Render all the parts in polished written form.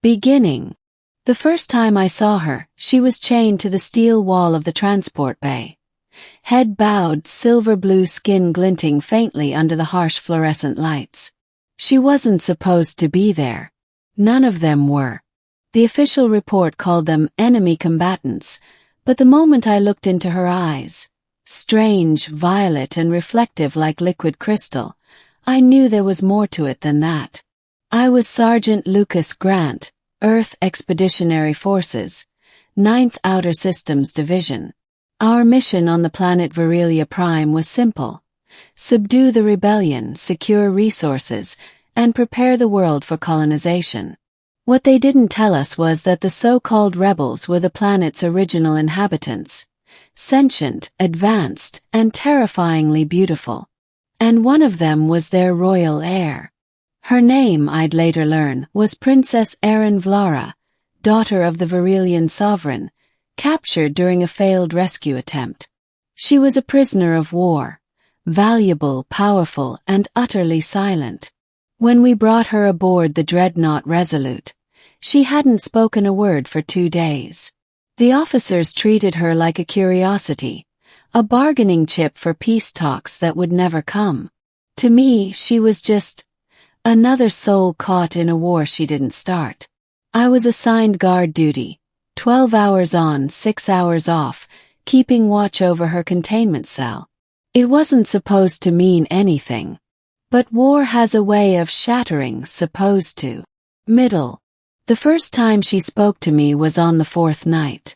Beginning. The first time I saw her, she was chained to the steel wall of the transport bay. Head bowed, silver blue skin glinting faintly under the harsh fluorescent lights. She wasn't supposed to be there. None of them were. The official report called them enemy combatants, but the moment I looked into her eyes, strange, violet and reflective like liquid crystal, I knew there was more to it than that. I was Sergeant Lucas Grant, Earth Expeditionary Forces, 9th Outer Systems Division. Our mission on the planet Virelia Prime was simple: subdue the rebellion, secure resources, and prepare the world for colonization. What they didn't tell us was that the so-called rebels were the planet's original inhabitants, sentient, advanced, and terrifyingly beautiful. And one of them was their royal heir. Her name, I'd later learn, was Princess Aeryn V'Lahra, daughter of the Virelian sovereign, captured during a failed rescue attempt. She was a prisoner of war, valuable, powerful, and utterly silent. When we brought her aboard the dreadnought Resolute, she hadn't spoken a word for 2 days. The officers treated her like a curiosity, a bargaining chip for peace talks that would never come. To me, she was just another soul caught in a war she didn't start. I was assigned guard duty, 12 hours on, 6 hours off, keeping watch over her containment cell. It wasn't supposed to mean anything. But war has a way of shattering, supposed to. Middle. The first time she spoke to me was on the 4th night.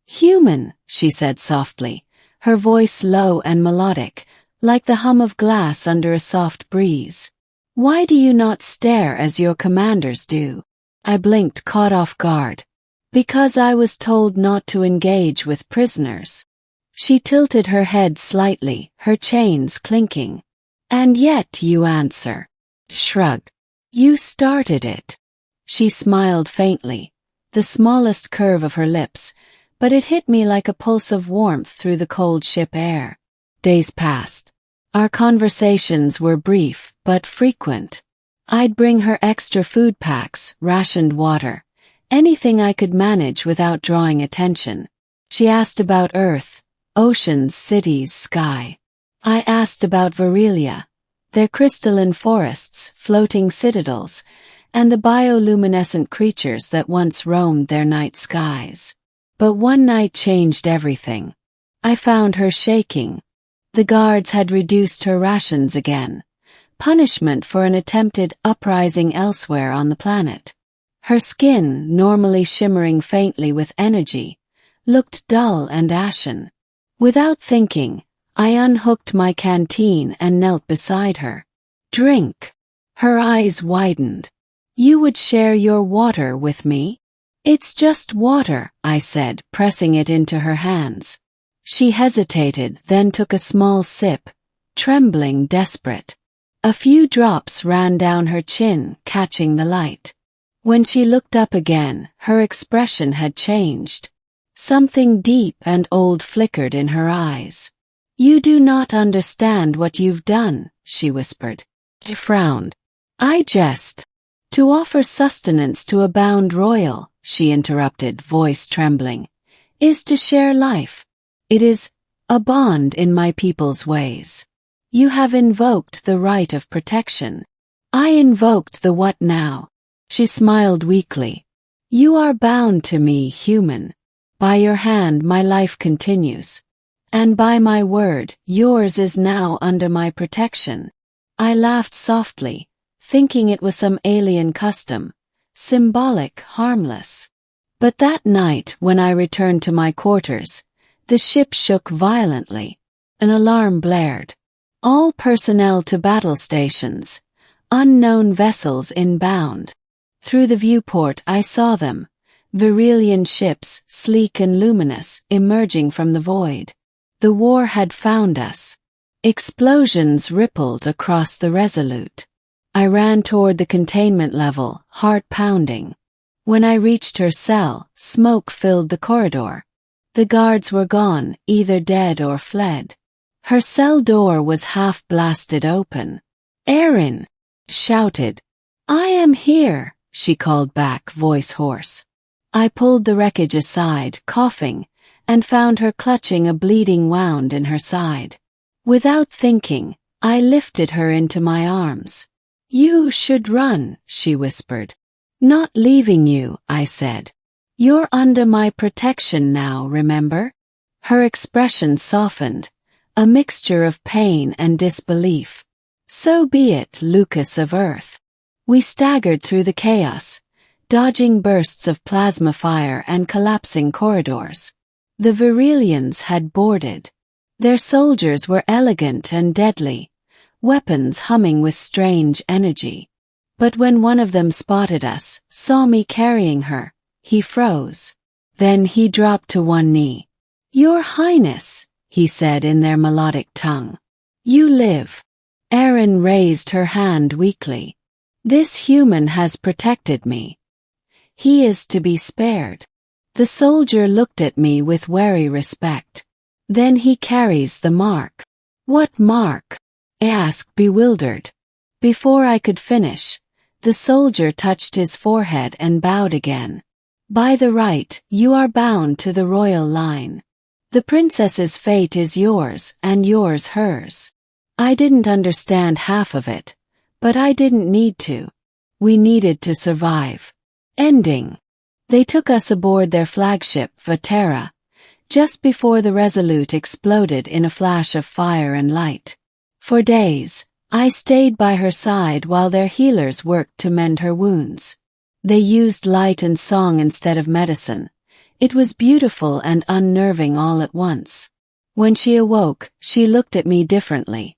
"Human," she said softly, her voice low and melodic, like the hum of glass under a soft breeze. "Why do you not stare as your commanders do?" I blinked, caught off guard. "Because I was told not to engage with prisoners." She tilted her head slightly, her chains clinking. "And yet you answer." Shrugged. "You started it." She smiled faintly, the smallest curve of her lips, but it hit me like a pulse of warmth through the cold ship air. Days passed. Our conversations were brief, but frequent. I'd bring her extra food packs, rationed water, anything I could manage without drawing attention. She asked about Earth, oceans, cities, sky. I asked about Virelia, their crystalline forests, floating citadels, and the bioluminescent creatures that once roamed their night skies. But one night changed everything. I found her shaking. The guards had reduced her rations again, punishment for an attempted uprising elsewhere on the planet. Her skin, normally shimmering faintly with energy, looked dull and ashen. Without thinking, I unhooked my canteen and knelt beside her. "Drink." Her eyes widened. "You would share your water with me?" "It's just water," I said, pressing it into her hands. She hesitated, then took a small sip, trembling, desperate. A few drops ran down her chin, catching the light. When she looked up again, her expression had changed. Something deep and old flickered in her eyes. "You do not understand what you've done," she whispered. I frowned. "I jest." "To offer sustenance to a bound royal," she interrupted, voice trembling, "is to share life. It is a bond in my people's ways. You have invoked the right of protection. I invoked the what now?" She smiled weakly. "You are bound to me, human. By your hand my life continues. And by my word, yours is now under my protection." I laughed softly, thinking it was some alien custom, symbolic, harmless. But that night, when I returned to my quarters, the ship shook violently. An alarm blared. "All personnel to battle stations. Unknown vessels inbound." Through the viewport I saw them, Virelian ships, sleek and luminous, emerging from the void. The war had found us. Explosions rippled across the Resolute. I ran toward the containment level, heart pounding. When I reached her cell, smoke filled the corridor. The guards were gone, either dead or fled. Her cell door was half blasted open. "Aeryn!" shouted. "I am here," she called back, voice hoarse. I pulled the wreckage aside, coughing, and found her clutching a bleeding wound in her side. Without thinking, I lifted her into my arms. "You should run," she whispered. "Not leaving you," I said. "You're under my protection now, remember?" Her expression softened, a mixture of pain and disbelief. "So be it, Lucas of Earth." We staggered through the chaos, dodging bursts of plasma fire and collapsing corridors. The Virelians had boarded. Their soldiers were elegant and deadly, weapons humming with strange energy. But when one of them spotted us, saw me carrying her, he froze. Then he dropped to one knee. "Your Highness," he said in their melodic tongue. "You live." Aeryn raised her hand weakly. "This human has protected me. He is to be spared." The soldier looked at me with wary respect. "Then he carries the mark." "What mark?" I asked, bewildered. Before I could finish, the soldier touched his forehead and bowed again. "By the right, you are bound to the royal line. The princess's fate is yours, and yours hers." I didn't understand half of it, but I didn't need to. We needed to survive. Ending. They took us aboard their flagship, V'Lahra, just before the Resolute exploded in a flash of fire and light. For days, I stayed by her side while their healers worked to mend her wounds. They used light and song instead of medicine. It was beautiful and unnerving all at once. When she awoke, she looked at me differently,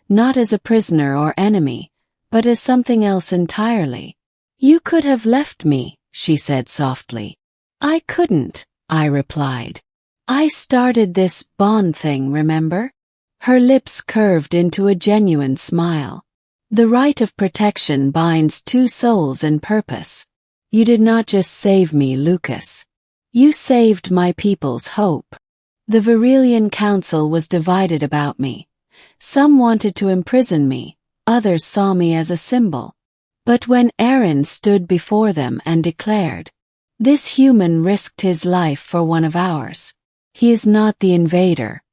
not as a prisoner or enemy, but as something else entirely. "You could have left me," she said softly. "I couldn't," I replied. "I started this bond thing, remember?" Her lips curved into a genuine smile. "The right of protection binds two souls in purpose. You did not just save me, Lucas. You saved my people's hope." The Virelian council was divided about me. Some wanted to imprison me, others saw me as a symbol. But when Aeryn stood before them and declared, "This human risked his life for one of ours. He is not the invader.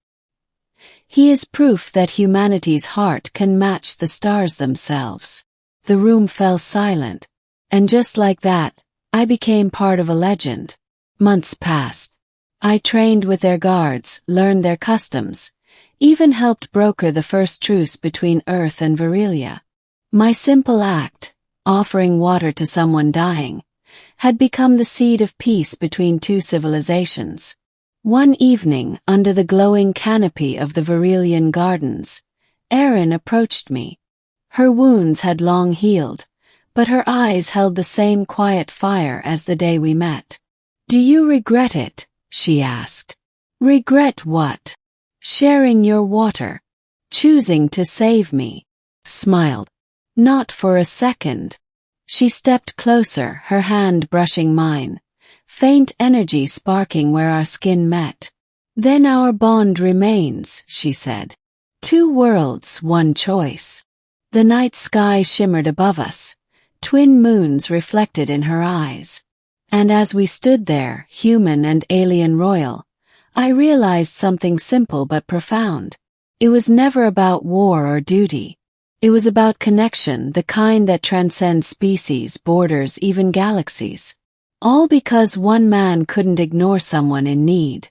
He is proof that humanity's heart can match the stars themselves," the room fell silent. And just like that, I became part of a legend. Months passed. I trained with their guards, learned their customs, even helped broker the first truce between Earth and Virelia. My simple act, offering water to someone dying, had become the seed of peace between two civilizations. One evening, under the glowing canopy of the Virelian gardens, Aeryn approached me. Her wounds had long healed, but her eyes held the same quiet fire as the day we met. "Do you regret it?" she asked. "Regret what?" "Sharing your water. Choosing to save me." Smiled. "Not for a second." She stepped closer, her hand brushing mine, faint energy sparking where our skin met. "Then our bond remains," she said. "Two worlds, one choice." The night sky shimmered above us, twin moons reflected in her eyes. And as we stood there, human and alien royal, I realized something simple but profound. It was never about war or duty. It was about connection, the kind that transcends species, borders, even galaxies. All because one man couldn't ignore someone in need.